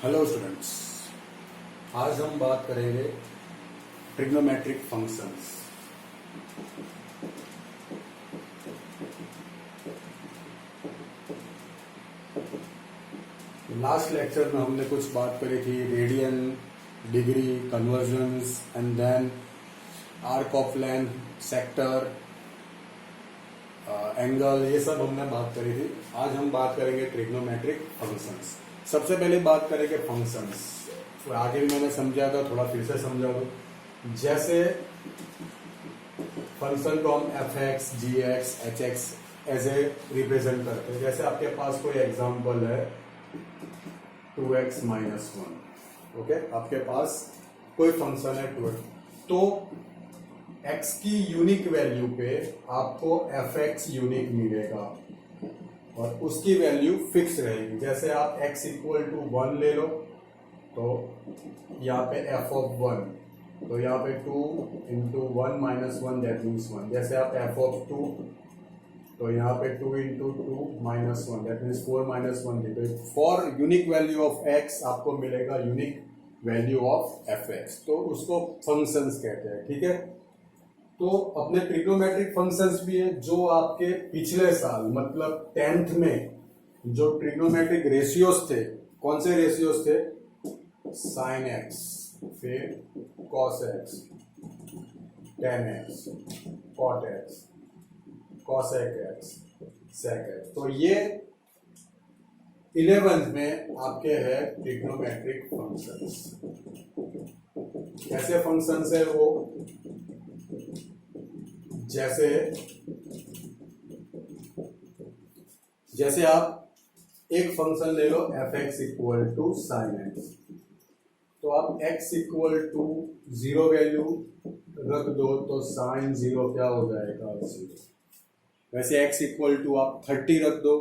Hello students, आज हम बात करेंगे ट्रिग्नोमेट्रिक फंक्शंस। लास्ट लेक्चर में हमने कुछ बात करी थी radian, degree, conversions and then arc of length, sector, angle, ये सब हमने बात करी थी। आज हम बात करेंगे ट्रिग्नोमेट्रिक फंक्शंस। सबसे पहले बात करेंगे फंक्शंस। आगे भी मैंने समझा था, थोड़ा फिर से समझा दो। जैसे फंक्शन को हम एफ एक्स, जी एक्स, एच एक्स ऐसे रिप्रेजेंट करते हैं। जैसे आपके पास कोई एग्जांपल है 2x - 1, ओके, आपके पास कोई फंक्शन है 2x, तो x की यूनिक वैल्यू पे आपको एफ एक्स यूनिक मिलेगा और उसकी वैल्यू फिक्स रहेगी। जैसे आप x = 1 ले लो, तो यहाँ पे f of 1, तो यहाँ पे 2 × 1 - 1 दैट मीन्स 1। जैसे आप f of 2, तो यहाँ पे 2 × 2 - 1 दैट मीन्स 4 - 1 लिखो। For unique value of x आपको मिलेगा unique value of F x, तो उसको फंक्शंस कहते हैं। ठीक है, तो अपने ट्रिग्नोमेट्रिक फंक्शंस भी है जो आपके पिछले साल मतलब 10th में जो ट्रिग्नोमेट्रिक रेशियोज थे, कौन से रेशियोज थे? साइन एक्स, फिर cos x, tan x, cot x, cosec x, sec x. तो ये 11th में आपके है ट्रिग्नोमेट्रिक फंक्शंस। कैसे फंक्शंस है वो? जैसे आप एक फंक्शन ले लो एफ एक्स = साइन एक्स, तो आप x = 0 वैल्यू रख दो तो साइन 0 क्या हो जाएगा? 0। वैसे x = आप 30 रख दो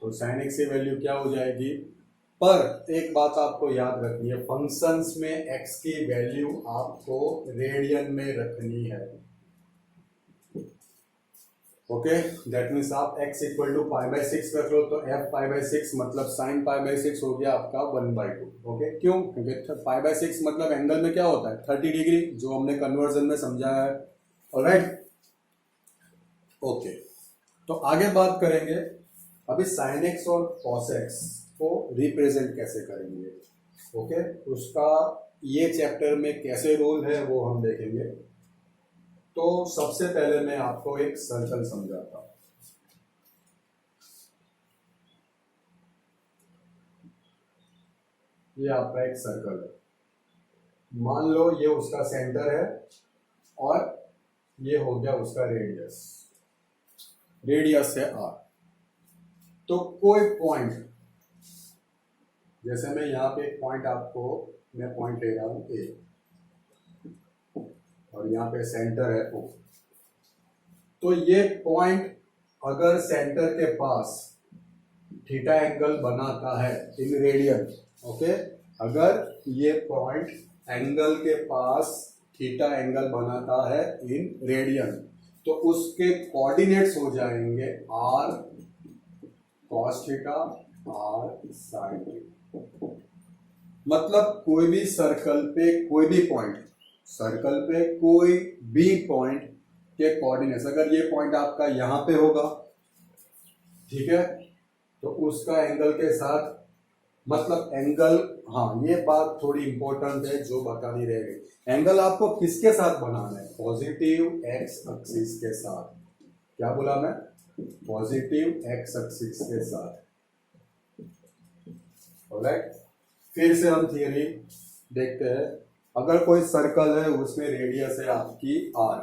तो साइन x की वैल्यू क्या हो जाएगी? पर एक बात आपको याद रखनी है, फंक्शंस में x की वैल्यू आपको रेडियन में रखनी है। ओके, दैट मीन्स आप x = π/6 रख लो, तो f π/6 मतलब sin π/6 हो गया आपका 1/2। ओके, क्यों? क्योंकि π/6 मतलब एंगल में क्या होता है? 30 डिग्री, जो हमने कन्वर्जन में समझा है। ऑलराइट, ओके, तो आगे बात करेंगे अभी sin x और cos x को रिप्रेजेंट कैसे करेंगे। ओके, उसका ये चैप्टर में कैसे रोल है वो हम देखेंगे। तो सबसे पहले मैं आपको एक सर्कल समझाता हूं। ये आपका एक सर्कल है, मान लो ये उसका सेंटर है और ये हो गया उसका रेडियस। रेडियस है r। तो कोई पॉइंट, जैसे मैं यहां पे एक पॉइंट मैं पॉइंट ले रहा हूं A और यहाँ पे सेंटर है O, तो ये पॉइंट अगर सेंटर के पास थीटा एंगल बनाता है इन रेडियन, ओके, अगर ये पॉइंट एंगल के पास थीटा एंगल बनाता है इन रेडियन, तो उसके कोऑर्डिनेट्स हो जाएंगे r cos theta, r sin theta. मतलब कोई भी सर्कल पे कोई भी पॉइंट, सर्कल पे कोई भी पॉइंट के कोऑर्डिनेट्स, अगर ये पॉइंट आपका यहां पे होगा, ठीक है, तो उसका एंगल के साथ मतलब एंगल, हाँ ये बात थोड़ी इंपॉर्टेंट है जो बतानी रह गई। एंगल आपको किसके साथ बनाना है? पॉजिटिव एक्स एक्सिस के साथ। क्या बोला मैं? पॉजिटिव एक्स एक्सिस के साथ। ऑलराइट, फिर से हम थियरी देखते हैं। अगर कोई सर्कल है उसमें रेडियस है आपकी r,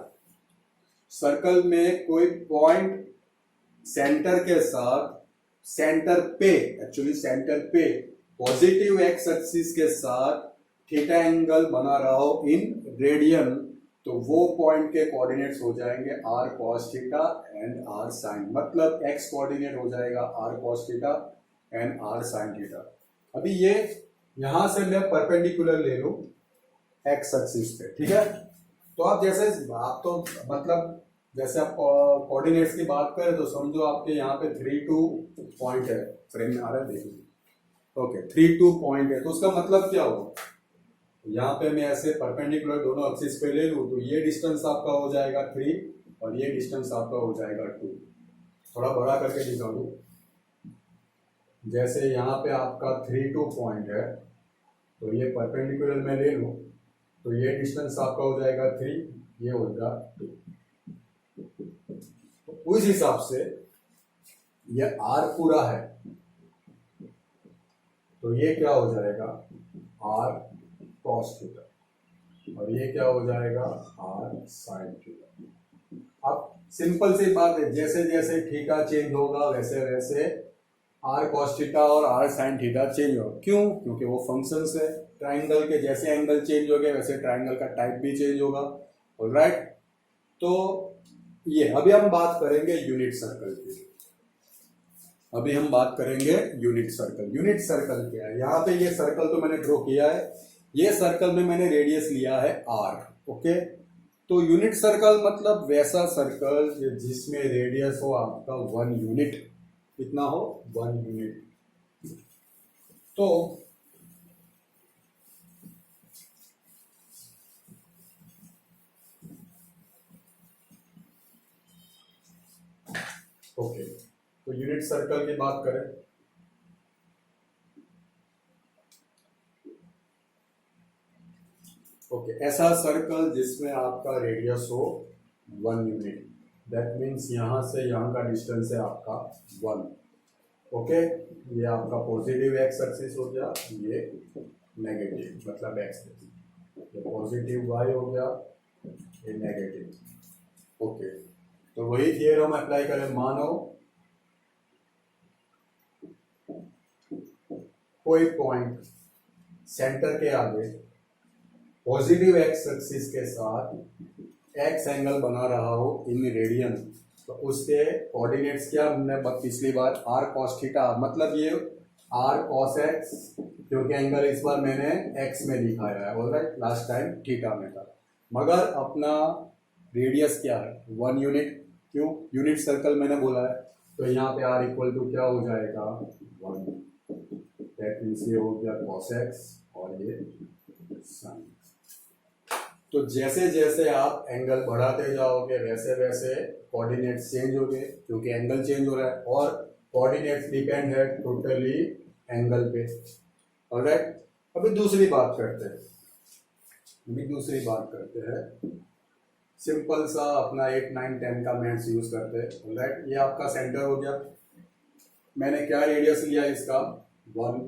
सर्कल में कोई पॉइंट सेंटर के साथ, सेंटर पे पॉजिटिव एक्स एक्सिस के साथ थीटा एंगल बना रहा हो इन रेडियन, तो वो पॉइंट के कोऑर्डिनेट्स हो जाएंगे r cos theta and r sin, मतलब x कोऑर्डिनेट हो जाएगा r cos theta and r sin theta. अभी ये यहां से मैं परपेंडिकुलर ले लूं एक्स एक्सिस पे, ठीक है, तो आप जैसे आप तो मतलब जैसे आप कोऑर्डिनेट्स की बात करें तो समझो आपके यहाँ पे 3, 2 पॉइंट है, फ्रेम में आ रहा है, देखिए ओके 3 2 पॉइंट है, तो उसका मतलब क्या होगा, यहाँ पे मैं ऐसे परपेंडिकुलर दोनों एक्सिस पे ले लूँ तो ये डिस्टेंस आपका हो जाएगा 3 और ये डिस्टेंस आपका हो जाएगा 2। थोड़ा बड़ा करके दिखा दूँ, जैसे यहाँ पे आपका 3 2 पॉइंट है तो ये परपेंडिकुलर में ले लूँ तो ये डिस्टेंस आपका हो जाएगा 3, ये होगा 2। तो उस हिसाब से ये r पूरा है तो ये क्या हो जाएगा r cos थीटा और ये क्या हो जाएगा r sin थीटा। अब सिंपल सी बात है, जैसे जैसे थीटा चेंज होगा वैसे वैसे r cos थीटा और r sin थीटा चेंज होगा। क्यों? क्योंकि वो फंक्शंस है ट्राइंगल के, जैसे एंगल चेंज हो गए वैसे ट्राइंगल का टाइप भी चेंज होगा। ऑलराइट, तो ये अभी हम बात करेंगे यूनिट सर्कल की। अभी हम बात करेंगे यूनिट सर्कल। यूनिट सर्कल क्या है? यहाँ पे ये सर्कल तो मैंने ड्रॉ किया है, ये सर्कल में मैंने रेडियस लिया है r। ओके, तो यूनिट सर्कल मतलब वैसा सर्कल जिसमें रेडियस हो आपका 1 यूनिट। कितना हो? 1 यूनिट। तो ओके, तो यूनिट सर्कल की बात करें, ओके ऐसा सर्कल जिसमें आपका रेडियस हो 1 यूनिट, दैट मीन्स यहां से यहां का डिस्टेंस है आपका 1। ओके, ये आपका पॉजिटिव एक्स एक्सिस हो गया, ये नेगेटिव मतलब एक्स, ये पॉजिटिव वाई हो गया, ये नेगेटिव। ओके, तो वही थियरम अप्लाई करें। मानो कोई पॉइंट सेंटर के आगे पॉजिटिव एक्स एक्सिस के साथ एक्स एंगल बना रहा हो इन रेडियन, तो उसके कोऑर्डिनेट्स क्या हमने पिछली बार r cos थीटा, मतलब ये r cos x, क्योंकि एंगल इस बार मैंने x में दिखाया है। ऑलराइट, लास्ट टाइम थीटा में था, मगर अपना रेडियस क्या है 1 यूनिट। क्यों? यूनिट सर्कल मैंने बोला है, तो यहाँ पे r इक्वल टू क्या हो जाएगा 1, दैट मीन्स ये हो गया cos x और ये sin। तो जैसे जैसे आप एंगल बढ़ाते जाओगे वैसे वैसे कोऑर्डिनेट्स चेंज हो गए, क्योंकि एंगल चेंज हो रहा है और कोऑर्डिनेट्स डिपेंड है टोटली एंगल पे। ऑलराइट, अभी दूसरी बात करते हैं, सिंपल सा अपना 8 9 10 का मैथ्स यूज करते हैं। ऑलराइट, ये आपका सेंटर हो गया, मैंने क्या रेडियस लिया इसका 1,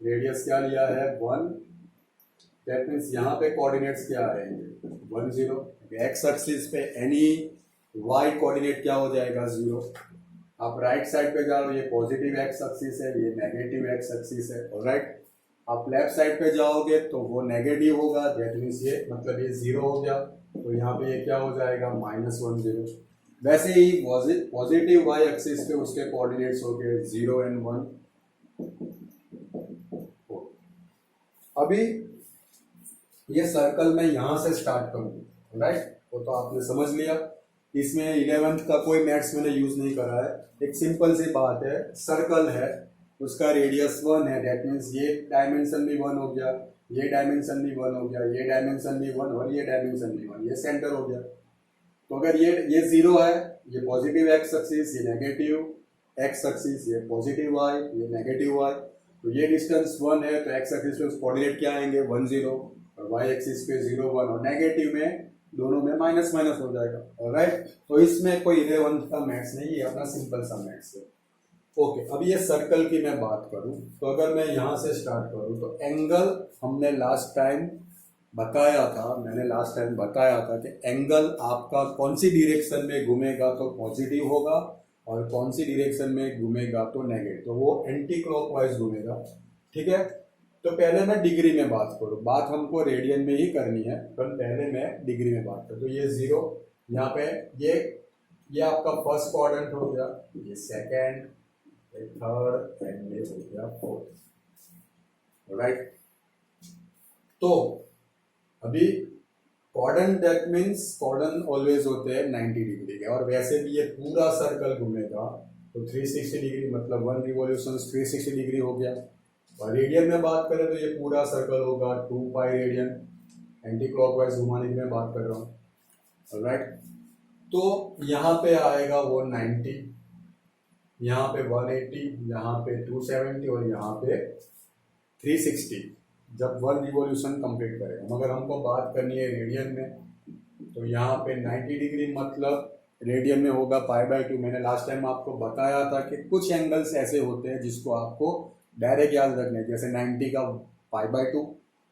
रेडियस क्या लिया है 1, दैट मीन्स यहाँ पे कोऑर्डिनेट्स क्या आएंगे 1 0। एक्स एक्सिस पे एनी वाई कोऑर्डिनेट क्या हो जाएगा 0। आप राइट साइड पे जाओ, ये पॉजिटिव एक्स एक्सिस है, ये नेगेटिव एक्स एक्सिस है। ऑलराइट, आप लेफ्ट साइड पे जाओगे तो वो नेगेटिव होगा, दैट मीन्स ये मतलब ये 0 हो गया, तो यहाँ पे ये क्या हो जाएगा -1 0। वैसे ही पॉजिटिव वाई एक्सिस पे उसके कोऑर्डिनेट्स हो गए 0 and 1। अभी ये सर्कल मैं यहां से स्टार्ट करूँ। राइट, वो तो आपने समझ लिया, इसमें 11th का कोई मैथ्स मैंने यूज नहीं करा है। एक सिंपल सी बात है, सर्कल है उसका रेडियस 1 है, दैट मीन्स ये डायमेंशन भी 1 हो गया, ये डायमेंशन भी 1 हो गया, ये डायमेंशन भी 1 और ये डायमेंशन भी 1, ये सेंटर हो गया। तो अगर ये 0 है, ये पॉजिटिव एक्स एक्सिस, ये नेगेटिव एक्स एक्सिस, ये पॉजिटिव वाई, ये नेगेटिव वाई, तो ये डिस्टेंस 1 है, तो एक्स एक्सिस पे कोऑर्डिनेट क्या आएंगे 1 0 और वाई एक्सिस पे 0 1, और नेगेटिव में दोनों में माइनस माइनस हो जाएगा। ऑलराइट, तो इसमें कोई 11th का मैथ्स नहीं है, अपना सिंपल सा मैथ्स है। ओके, अब ये सर्कल की मैं बात करूं, तो अगर मैं यहां से स्टार्ट करूं तो एंगल हमने लास्ट टाइम बताया था कि एंगल आपका कौन सी डायरेक्शन में घूमेगा तो पॉजिटिव होगा और कौन सी डायरेक्शन में घूमेगा तो नेगेटिव, तो वो एंटी क्लॉकवाइज घूमेगा। ठीक है, तो पहले मैं डिग्री में बात करूं, बात हमको रेडियन में ही करनी है, पर पहले मैं डिग्री में बात करूं। तो ये 0 यहाँ पे, ये आपका फर्स्ट क्वाड्रेंट हो गया, ये सेकेंड, ये थर्ड एंड ये हो गया फोर्थ। राइट, तो अभी quadrant, that means quadrant always होते हैं 90 डिग्री के, और वैसे भी ये पूरा सर्कल घूमेगा तो 360 डिग्री मतलब 1 रिवॉल्यूशन 360 डिग्री हो गया। और रेडियन में बात करें तो ये पूरा सर्कल होगा 2 पाई रेडियन, एंटी क्लॉकवाइज घुमाने की मैं बात कर रहा हूँ, ऑलराइट। तो यहाँ पे आएगा वो 90, यहाँ पे 180, यहाँ पे 270 और यहाँ पे 360 जब 1 रिवॉल्यूशन कंप्लीट करेगा। मगर हमको बात करनी है रेडियन में, तो यहाँ पे 90 डिग्री मतलब रेडियन में होगा π/2। मैंने लास्ट टाइम आपको बताया था कि कुछ एंगल्स ऐसे होते हैं जिसको आपको डायरेक्ट याद रखना है, जैसे 90 का π/2,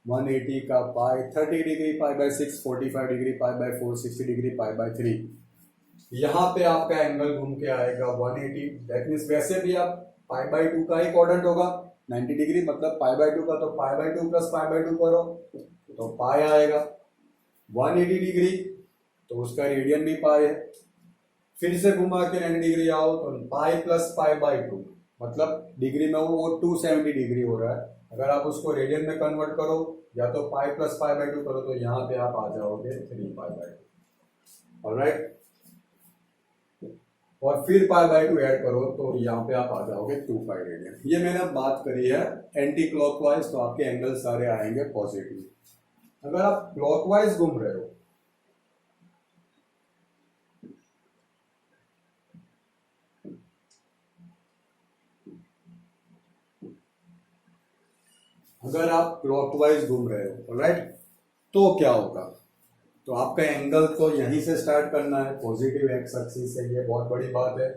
180 का पाई, 30 डिग्री π/6, 45 डिग्री π/4, 60 डिग्री π/3। यहाँ पे आपका एंगल घूम के आएगा 180। दैट मीन्स वैसे भी आप π/2 का ही क्वाड्रेंट होगा, 90 डिग्री मतलब π/2 का, तो π/2 प्लस π/2 करो तो पाई आएगा। 180 डिग्री तो उसका रेडियन भी पाई है। फिर से घुमा के 90 डिग्री आओ तो पाई प्लस π/2 मतलब डिग्री में वो 270 डिग्री हो रहा है। अगर आप उसको रेडियन में कन्वर्ट करो या तो पाई प्लस π/2 करो तो यहाँ पे आप आ जाओगे 3π/2, ऑलराइट। और फिर π/2 ऐड करो तो यहाँ पे आप आ जाओगे 2 पाई रेडियन। ये मैंने बात करी है एंटी क्लॉकवाइज, तो आपके एंगल सारे आएंगे पॉजिटिव। अगर आप क्लॉकवाइज घूम रहे हो राइट, तो क्या होगा, तो आपका एंगल तो यहीं से स्टार्ट करना है, पॉजिटिव एक्स एक्सिस से। ये बहुत बड़ी बात है,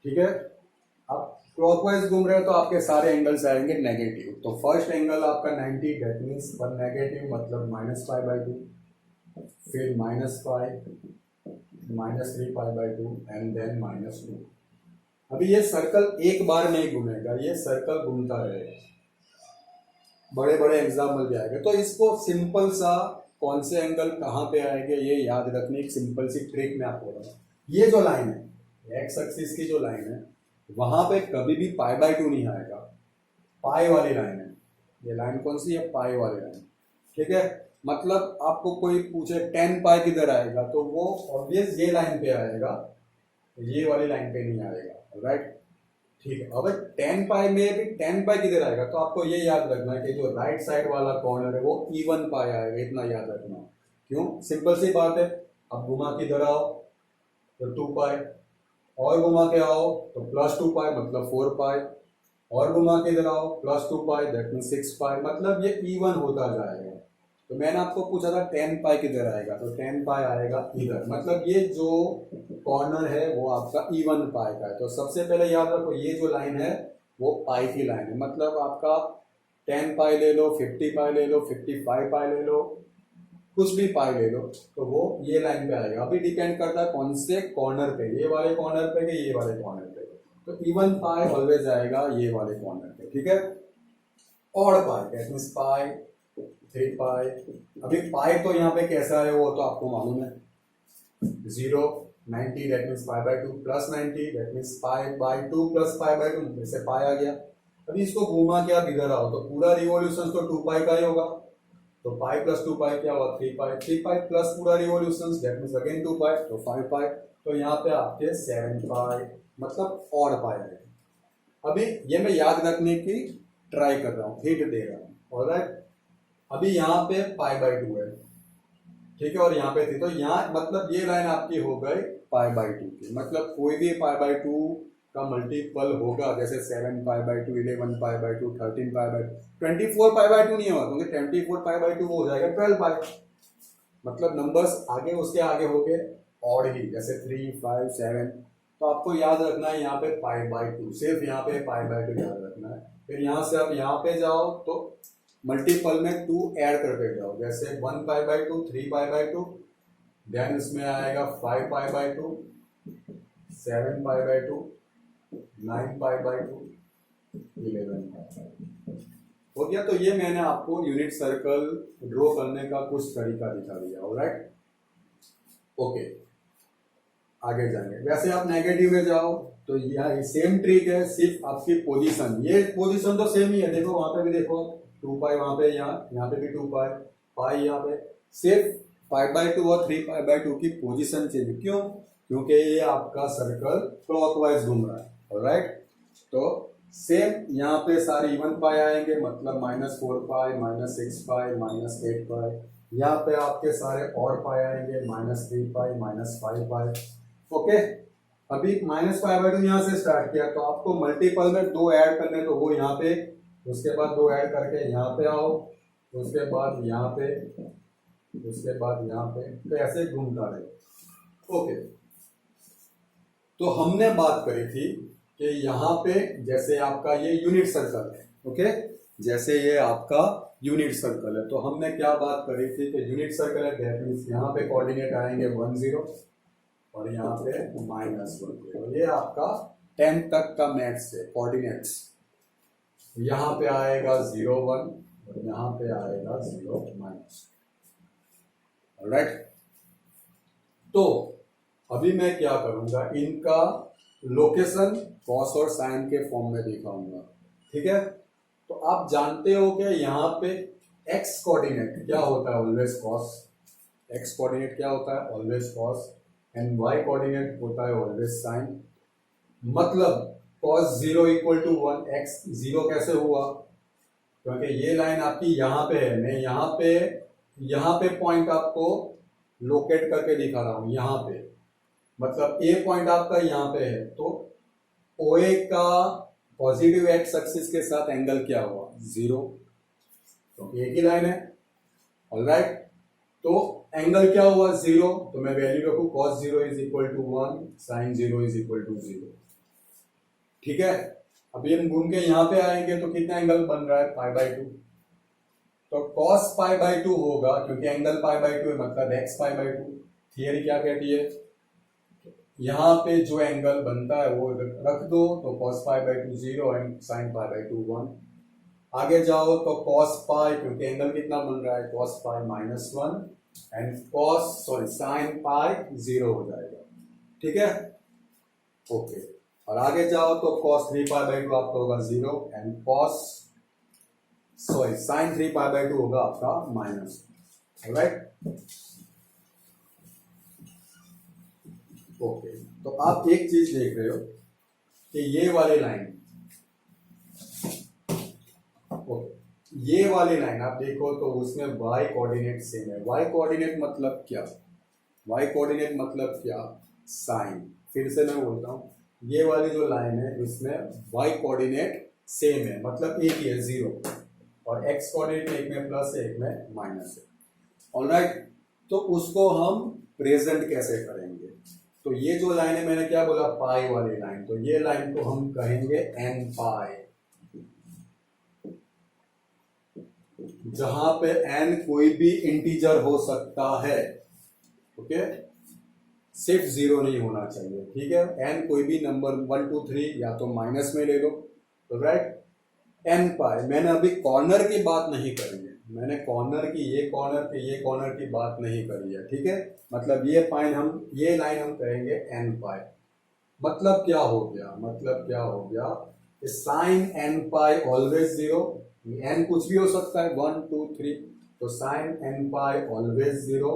ठीक है। आप क्लॉकवाइज घूम रहे हो तो आपके सारे एंगल्स आएंगे नेगेटिव। तो फर्स्ट एंगल आपका 90, दैट मीन्स 1 नेगेटिव मतलब -π/2, फिर -π, -3π/2 एंड देन -2। अभी ये सर्कल एक बार नहीं घूमेगा, ये सर्कल घूमता रहेगा। बड़े बड़े एग्जाम्पल भी आएंगे, तो इसको सिंपल सा कौन से एंगल कहाँ पे आएंगे ये याद रखने की सिंपल सी ट्रिक मैं आपको बताऊँ। ये जो लाइन है एक्स एक्सिस की जो लाइन है वहां पे कभी भी π/2 नहीं आएगा, पाई वाली लाइन है। ये लाइन कौन सी है, पाई वाली लाइन, ठीक है। मतलब आपको कोई पूछे 10 पाई किधर आएगा तो वो ऑब्वियस ये लाइन पे आएगा, ये वाली लाइन पे नहीं आएगा, राइट, ठीक है। अब 10 पाई में भी 10 पाई किधर आएगा तो आपको ये याद रखना है कि जो राइट साइड वाला कॉर्नर है वो इवन पाई आएगा, इतना याद रखना। क्यों, सिंपल सी बात है। अब घुमा के इधर आओ तो 2 पाई, और घुमा के आओ तो +2 पाई मतलब 4 पाई, और घुमा के इधर आओ +2 पाई दैट मीन 6 पाई, मतलब ये इवन होता जाएगा। तो मैंने आपको पूछा था 10 पाई किधर आएगा, तो 10 पाई आएगा इधर, मतलब ये जो कॉर्नर है वो आपका इवन पाई का है। तो सबसे पहले याद रखो ये जो लाइन है वो पाई की लाइन है, मतलब आपका 10 पाई ले लो, 50 पाई ले लो, 55 पाई ले लो, कुछ भी पाई ले लो, तो वो ये लाइन पे आएगा। अभी डिपेंड करता है कौन से कॉर्नर पे, ये वाले कॉर्नर पे कि ये वाले कॉर्नर पे। तो इवन पाई ऑलवेज आएगा ये वाले कॉर्नर पे, ठीक है। ऑड पाई दैट मींस पाई, 3 पाई। अभी पाई तो यहाँ पे कैसा है वो तो आपको मालूम है, 0, 90 that means π/2 plus 90 that means π/2 plus π/2, जैसे पाई आ गया। अभी इसको घुमा के आप इधर आओ तो पूरा रिवॉल्यूशन तो 2 पाई का ही होगा, तो पाई प्लस 2 पाई क्या हुआ 3 पाई, 3 पाई प्लस पूरा रिवॉल्यूशन दैट मींस अगेन 2 पाई तो 5 पाई। तो यहाँ पे आपके 7 पाई मतलब ऑड पाई है। अभी ये मैं याद रखने की ट्राई कर रहा हूँ, हिंट दे रहा हूँ, ऑलराइट। अभी यहाँ पे π/2 है, ठीक है, और यहाँ पे थी, तो यहाँ मतलब ये लाइन आपकी हो गई π/2 की, मतलब कोई भी π/2 का मल्टीपल होगा, जैसे 7 π/2, 11 π/2, 13 π/2, 24 π/2 नहीं होगा, क्योंकि 24 π/2 वो हो जाएगा 12 पाई। मतलब नंबर्स आगे उसके आगे होके ऑड ही, जैसे 3, 5, 7। तो आपको याद रखना है यहाँ पे π/2, सिर्फ यहाँ पे π/2 याद रखना है। फिर यहाँ से आप यहाँ पे जाओ तो मल्टीपल में 2 ऐड करते जाओ, जैसे 1 π/2, 3 π/2, देन इसमें आएगा 5 π/2, 7 π/2, 9 π/2, 11 π/2 हो गया। तो ये मैंने आपको यूनिट सर्कल ड्रॉ करने का कुछ तरीका दिखा दिया, ऑलराइट, ओके। आगे जाएंगे, वैसे आप नेगेटिव में जाओ तो यह सेम ट्रिक है, सिर्फ आपकी पोजीशन, ये पोजीशन तो सेम ही है, देखो वहां पे भी देखो 2 पाई वहां पे, यहाँ पे भी 2 पाई, पाई यहाँ पे, सिर्फ π/2 और 3 π/2 की पोजीशन चेंज। क्यों, क्योंकि ये आपका सर्कल क्लॉकवाइज घूम रहा है। ऑलराइट, तो सेम यहाँ पे सारे इवन पाई आएंगे, मतलब -4 पाई, -6 पाई, -8 पाई। यहाँ पे आपके सारे और पाई आएंगे, -3 पाई, -5 पाई। ओके, अभी -π/2 यहाँ से स्टार्ट किया, तो आपको मल्टीपल में 2 ऐड करने, तो वो यहाँ पे, उसके बाद 2 ऐड करके यहाँ पे आओ, उसके बाद यहाँ पे, उसके बाद यहाँ पे, तो ऐसे घूमता रहे। ओके, तो हमने बात करी थी कि यहाँ पे जैसे आपका ये यूनिट सर्कल है। ओके, जैसे ये आपका यूनिट सर्कल है, तो हमने क्या बात करी थी कि यूनिट सर्कल है, दैट मींस यहाँ पे कोऑर्डिनेट आएंगे 1 0 और यहाँ पे -1 0। ये आपका 10 तक का मैथ्स है, कोऑर्डिनेट्स। यहाँ पे आएगा 0 1 और यहाँ पे आएगा 0 -। ऑलराइट, तो अभी मैं क्या करूंगा, इनका लोकेशन कॉस और साइन के फॉर्म में दिखाऊंगा। ठीक है, तो आप जानते हो कि यहाँ पे एक्स कोऑर्डिनेट क्या होता है, ऑलवेज कॉस। एक्स कोऑर्डिनेट क्या होता है, always cos, and y coordinate होता है ऑलवेज साइन। मतलब cos 0 = 1, x 0 कैसे हुआ, क्योंकि ये लाइन आपकी यहाँ पे है, मैं यहाँ पे पॉइंट आपको लोकेट करके दिखा रहा हूं, यहाँ पे, मतलब ए पॉइंट आपका यहाँ पे है, तो OA का पॉजिटिव एक्स एक्सिस के साथ एंगल क्या हुआ, 0, तो एक ही लाइन है। ऑलराइट, तो एंगल क्या हुआ, 0, तो मैं वैल्यू रखूं cos 0 = 1, sin 0 = 0। ठीक है, अभी हम घूम के यहाँ पे आएंगे तो कितना एंगल बन रहा है, π/2, तो cos π/2 होगा, क्योंकि एंगल π/2 है, मतलब x π/2। थियरी क्या कहती है, यहाँ पे जो एंगल बनता है वो रख दो, तो cos π/2 0 एंड sin π/2 1। आगे जाओ तो cos π, क्योंकि एंगल कितना बन रहा है, cos π -1 एंड sin π 0 हो जाएगा। ठीक है, ओके, और आगे जाओ तो cos 3π/2 आपका होगा 0 एंड sin 3π/2 होगा आपका माइनस। ऑलराइट, ओके, तो आप एक चीज देख रहे हो कि ये वाली लाइन, ओके, ये वाली लाइन आप देखो तो उसमें y कोऑर्डिनेट सेम है। y कोऑर्डिनेट मतलब क्या, y कोऑर्डिनेट मतलब क्या, साइन। फिर से मैं बोलता हूं, ये वाली जो लाइन है इसमें y कोऑर्डिनेट सेम है, मतलब एक ही है 0, और x कोऑर्डिनेट एक में प्लस है, एक में माइनस है। ऑलराइट, तो उसको हम प्रेजेंट कैसे करेंगे, तो ये जो लाइन है, मैंने क्या बोला, पाई वाली लाइन, तो ये लाइन को हम कहेंगे n पाई, जहां पे n कोई भी इंटीजर हो सकता है। ओके, सिर्फ 0 नहीं होना चाहिए। ठीक है, n कोई भी नंबर 1 2 3 या तो माइनस में ले लो, तो राइट, n पाई। मैंने अभी कॉर्नर की बात नहीं करी है, मैंने कॉर्नर की, ये कॉर्नर की, ये कॉर्नर की बात नहीं करी है। ठीक है, मतलब ये लाइन हम कहेंगे n पाई। मतलब क्या हो गया, मतलब क्या हो गया, साइन n पाई ऑलवेज 0, n कुछ भी हो सकता है, 1 2 3, तो साइन n पाई ऑलवेज 0।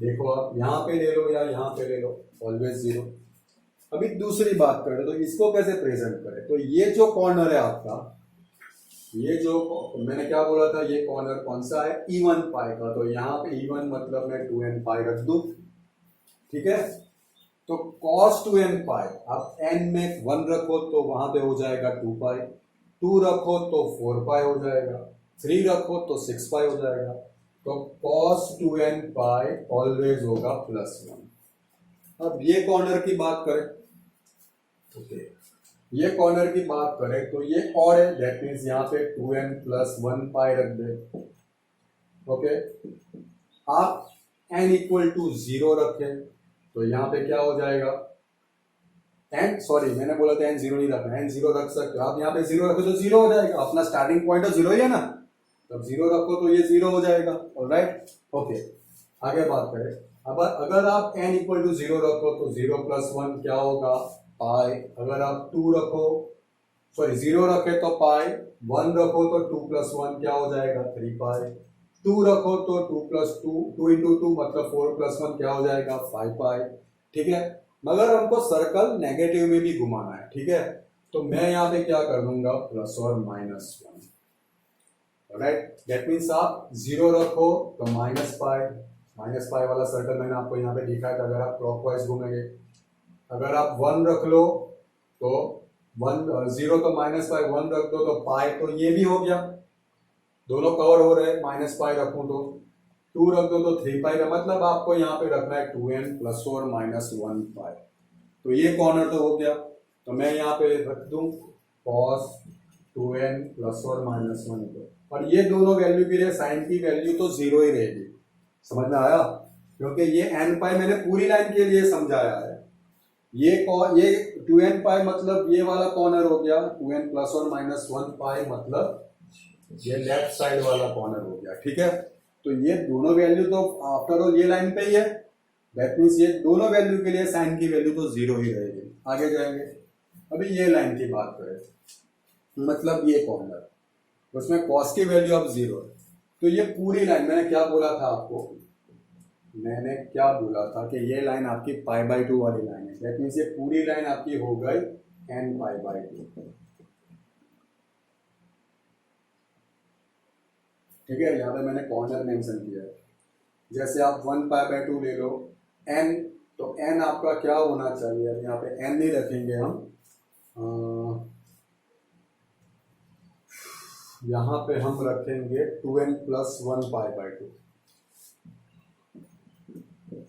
देखो आप यहाँ पे ले लो या यहाँ पे ले लो, ऑलवेज 0। अभी दूसरी बात करें तो इसको कैसे प्रेजेंट करें, तो ये जो कॉर्नर है आपका, ये जो मैंने क्या बोला था, ये कॉर्नर कौन सा है, इवन पाई का, तो यहाँ पे इवन मतलब मैं 2n पाई रख दूं। ठीक है, तो cos 2n पाई, आप n में 1 रखो तो वहां पे हो जाएगा 2 पाई, 2 रखो तो 4 पाई हो जाएगा, 3 रखो तो 6 पाई हो जाएगा, तो cos 2n पाई ऑलवेज होगा +1। अब ये कॉर्नर की बात करें, ओके, ये कॉर्नर की बात करें तो ये और है, दैट मीन्स यहाँ पे 2n + 1 पाई रख दे। ओके, आप n = 0 रखें तो यहाँ पे क्या हो जाएगा, मैंने बोला था n 0 नहीं रखना, n 0 रख सकते हो आप, यहाँ पे 0 रखो तो 0 हो जाएगा, अपना स्टार्टिंग पॉइंट तो 0 ही है ना, तब 0 रखो तो ये 0 हो जाएगा। ऑलराइट, ओके, आगे बात करें। अब अगर आप n = 0 रखो तो 0 + 1 क्या होगा, पाई। अगर आप 0 रखे तो पाई, 1 रखो तो 2 + 1 क्या हो जाएगा, 3 पाई। 2 रखो तो 2 प्लस 2, 2 इंटू 2 मतलब 4 प्लस 1 क्या हो जाएगा 5 पाई। ठीक है, मगर हमको सर्कल नेगेटिव में भी घुमाना है। ठीक है, तो मैं यहाँ पे क्या कर दूंगा प्लस और माइनस 1। राइट, दैट मीन्स आप 0 रखो तो माइनस पाई वाला सर्कल मैंने आपको यहाँ पे दिखाया था। अगर आप क्लॉकवाइज घूमेंगे, अगर आप 1 रख लो तो 0 तो माइनस पाई, 1 रख दो तो पाई, तो ये भी हो गया, दोनों कवर हो रहे हैं। माइनस पाई रखूं तो 2 रख दो तो 3 पाई का मतलब आपको यहाँ पे रखना है 2n प्लस और माइनस 1 पाई। तो ये कॉर्नर तो हो गया, तो मैं यहाँ पे रख दूं cos 2n प्लस और माइनस 1 को, और ये दोनों वैल्यू के लिए साइन की वैल्यू तो 0 ही रहेगी। समझ में आया, क्योंकि ये n पाई मैंने पूरी लाइन के लिए समझाया है। ये 2n पाई मतलब ये वाला कॉर्नर हो गया, 2n प्लस और माइनस 1 पाई मतलब ये लेफ्ट साइड वाला कॉर्नर हो गया। ठीक है, तो ये दोनों वैल्यू तो आफ्टर ऑल ये लाइन पे ही है, दैट मीन्स ये दोनों वैल्यू के लिए साइन की वैल्यू तो 0 ही रहेगी। आगे जाएंगे, अभी ये लाइन की बात करें, मतलब ये कॉर्नर, उसमें कॉस की वैल्यू अब 0 है, तो ये पूरी लाइन, मैंने क्या बोला था आपको, मैंने क्या बोला था कि ये लाइन आपकी पाई बाई 2 वाली लाइन है। दैट मीन्स ये पूरी लाइन आपकी हो गई n पाई बाई 2। ठीक है, यहाँ पे मैंने कॉर्नर मेंशन किया है। जैसे आप 1 पाई बाई 2 ले लो n, तो n आपका क्या होना चाहिए, यहाँ पे n नहीं रखेंगे हम, यहाँ पे हम रखेंगे 2n प्लस 1 पाई बाई 2।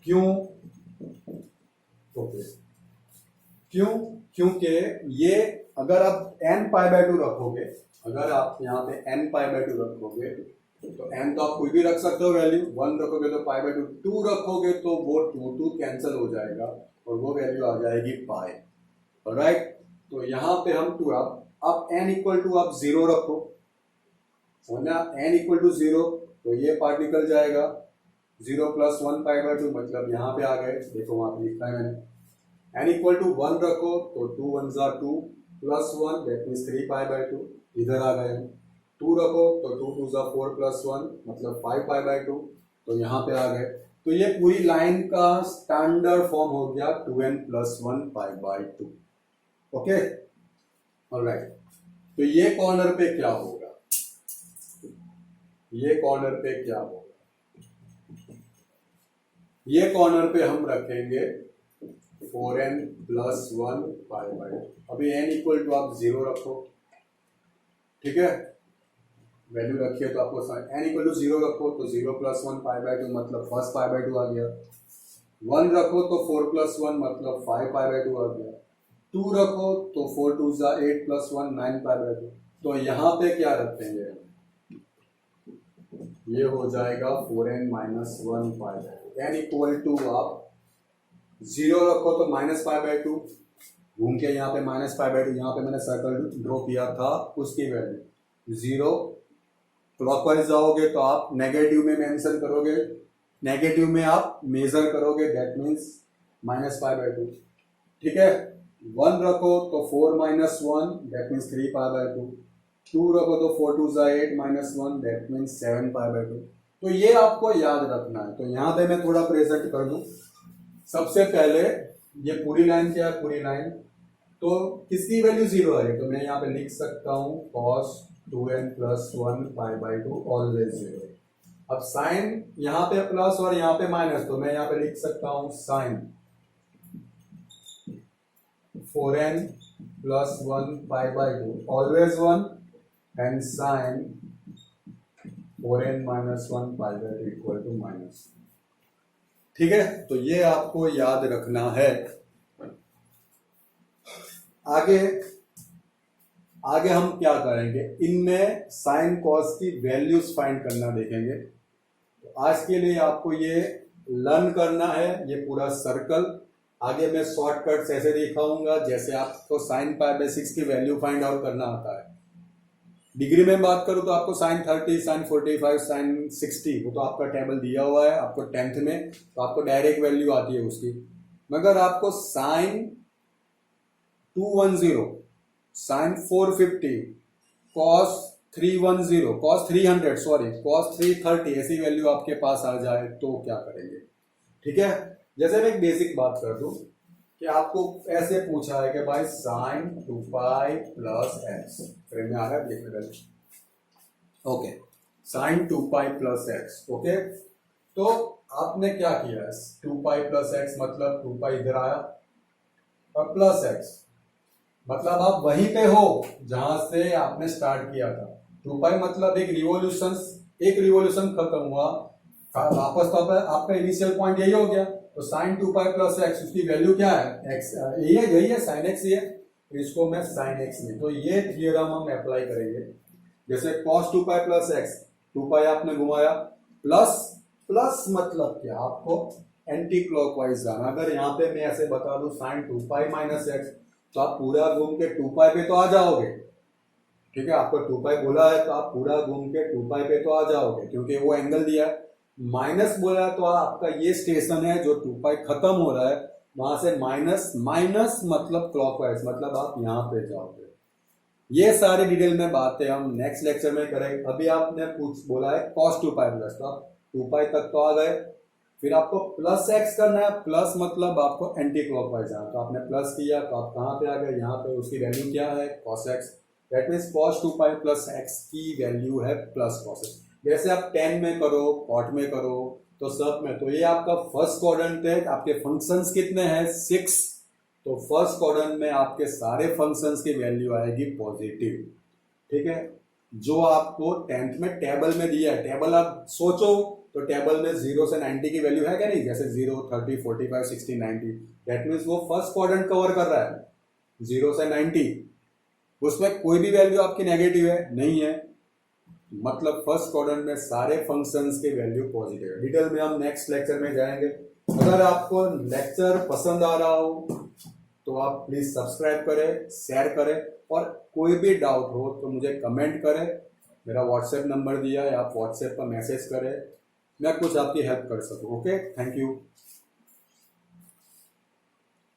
क्यों? ओके, क्यों? क्योंकि ये अगर आप n पाई बाई 2 रखोगे, अगर आप यहाँ पे n पाई बाई 2 रखोगे तो n तो आप कोई भी रख सकते हो वैल्यू, 1 रखोगे तो पाई बाई 2, 2 रखोगे तो वो 2 कैंसिल हो जाएगा और वो वैल्यू आ जाएगी पाई। राइट, तो यहाँ पे हम 2 अब n इक्वल टू आप 0 रखो, समझना, n इक्वल टू 0 तो ये पार्ट निकल जाएगा, 0 प्लस 1 पाई बाई 2 मतलब यहाँ पे आ गए, देखो वहां पे लिखा है मैंने। n इक्वल टू 1 रखो तो 2 1 जा 2 plus 1 that means 3 pi by 2, इधर आ गए। 2 रखो तो 2 2 जा 4 प्लस 1 मतलब 5 पाई बाई 2, तो यहाँ पे आ गए। तो ये पूरी लाइन का स्टैंडर्ड फॉर्म हो गया 2n plus 1 pi by 2। Okay, alright, तो ये कॉर्नर पे क्या होगा, ये कॉर्नर पे क्या होगा, ये कॉर्नर पे हम रखेंगे 4n प्लस 1 पाई बाई 2। अभी n इक्वल टू आप 0 रखो, ठीक है, वैल्यू रखिए तो आपको n इक्वल टू 0 रखो तो 0 प्लस 1 पाई बाई 2 मतलब फर्स्ट पाई बाई 2 आ गया। 1 रखो तो 4 प्लस 1 मतलब 5 पाई बाई 2 आ गया। 2 रखो तो 4 2 जा 8 प्लस 1 9 पाई बाई 2। तो यहाँ पे क्या रखेंगे, ये हो जाएगा 4n minus 1 pi by 2। n equal to आप 0 रखो तो माइनस पाई बाई 2, घूम के यहाँ पे माइनस पाई बाई 2, यहाँ पे मैंने सर्कल ड्रॉ किया था उसकी वैल्यू 0। क्लॉकवाइज जाओगे तो आप नेगेटिव में मेंशन करोगे, नेगेटिव में आप मेजर करोगे, that means minus pi by 2। ठीक है, 1 रखो तो 4 minus 1 that means 3 pi by 2। 2 रखो तो 4 2 जा 8 minus 1 that means 7 pi by 2। तो ये आपको याद रखना है। तो यहाँ पे मैं थोड़ा प्रेजेंट कर दूं। सबसे पहले ये पूरी लाइन क्या है, पूरी लाइन तो किसकी वैल्यू 0 है, तो मैं यहाँ पे लिख सकता हूँ cos 2n plus 1 pi by 2 always 0। अब साइन यहाँ पे प्लस और यहाँ पे माइनस, तो मैं यहाँ पे लिख सकता हूँ sine 4n plus 1 pi by 2 always 1 and sine 4n minus 1 pi by 2 equal to minus. ठीक है, तो ये आपको याद रखना है। आगे हम क्या करेंगे, इनमें साइन कॉस की वैल्यूज फाइंड करना देखेंगे। तो आज के लिए आपको ये लर्न करना है, ये पूरा सर्कल। आगे मैं शॉर्टकट्स ऐसे दिखाऊंगा जैसे आपको साइन पाई बाई 6 की वैल्यू फाइंड आउट करना आता है। डिग्री में बात करूं तो आपको साइन 30, साइन 45, साइन 60 वो तो आपका टेबल दिया हुआ है आपको 10th में, तो आपको डायरेक्ट वैल्यू आती है उसकी। मगर आपको sine 210, sine 450, cos 310 cos 300 sorry cos 330 ऐसी वैल्यू आपके पास आ जाए तो क्या करेंगे? ठीक है, जैसे मैं एक बेसिक बात कर दूं कि आपको ऐसे पूछा है कि भाई sin 2 प्लस एक्स, फ्रेम में आ रहा है देखने पहले, okay, sin 2 plus x, okay, तो आपने क्या किया है, 2 प्लस एक्स मतलब 2 इधर आया और प्लस एक्स मतलब आप वहीं पे हो जहां से आपने स्टार्ट किया था। 2 मतलब एक रिवॉल्यूशन खत्म हुआ, वापस तो आपका इनिशियल पॉइंट यही हो गया, तो साइन 2 प्लस एक्स उसकी वैल्यू क्या है, एक्स, यही है साइन एक्स, ये तो इसको मैं साइन एक्स में, तो ये थियरम हम अप्लाई करेंगे। जैसे cos 2 प्लस एक्स, 2 आपने घुमाया, प्लस मतलब क्या, आपको एंटी क्लॉकवाइज जाना। अगर यहाँ पे मैं ऐसे बता दूं साइन 2 माइनस एक्स, तो आप पूरा घूम के 2 पे तो आ जाओगे, ठीक है, आपको 2 बोला है तो आप पूरा घूम के 2 पे तो आ जाओगे, क्योंकि वो एंगल दिया है। माइनस बोला है तो आपका ये स्टेशन है जो 2 खत्म हो रहा है, वहां से माइनस मतलब क्लॉकवाइज, मतलब आप यहाँ पे जाओगे। ये सारी डिटेल में बातें हम नेक्स्ट लेक्चर में करेंगे। अभी आपने बोला है cos 2 प्लस, तो आप 2 तक तो आ गए, फिर आपको प्लस एक्स करना है, प्लस मतलब आपको एंटी क्लॉकवाइज जाना, तो आपने प्लस किया तो आप कहाँ पे आ गए, यहाँ पे, उसकी वैल्यू क्या है, cos x, that means cos 2 plus x की वैल्यू है प्लस cos x। जैसे आप 10 में करो, कॉट में करो, तो सब में, तो ये आपका फर्स्ट क्वाड्रेंट है, आपके फंक्शंस कितने हैं, 6, तो फर्स्ट क्वाड्रेंट में आपके सारे फंक्शंस की वैल्यू आएगी पॉजिटिव, ठीक है। जो आपको 10th में टेबल में दिया है, टेबल आप सोचो तो टेबल में 0 से 90 की वैल्यू है क्या, नहीं, जैसे 0, 30, 45, 60, 90, दैट मीन्स वो फर्स्ट क्वाड्रेंट कवर कर रहा है 0 से 90, उसमें कोई भी वैल्यू आपकी नेगेटिव है नहीं है, मतलब फर्स्ट क्वाड्रेंट में सारे फंक्शंस की वैल्यू पॉजिटिव है। डिटेल में हम नेक्स्ट लेक्चर में जाएंगे। अगर आपको लेक्चर पसंद आ रहा हो तो आप प्लीज सब्सक्राइब करें, शेयर करें, और कोई भी डाउट हो तो मुझे कमेंट करें, मेरा व्हाट्सएप नंबर दिया है, आप व्हाट्सएप पर मैसेज करें, मैं कुछ आपकी हेल्प कर सकूं। Okay, thank you.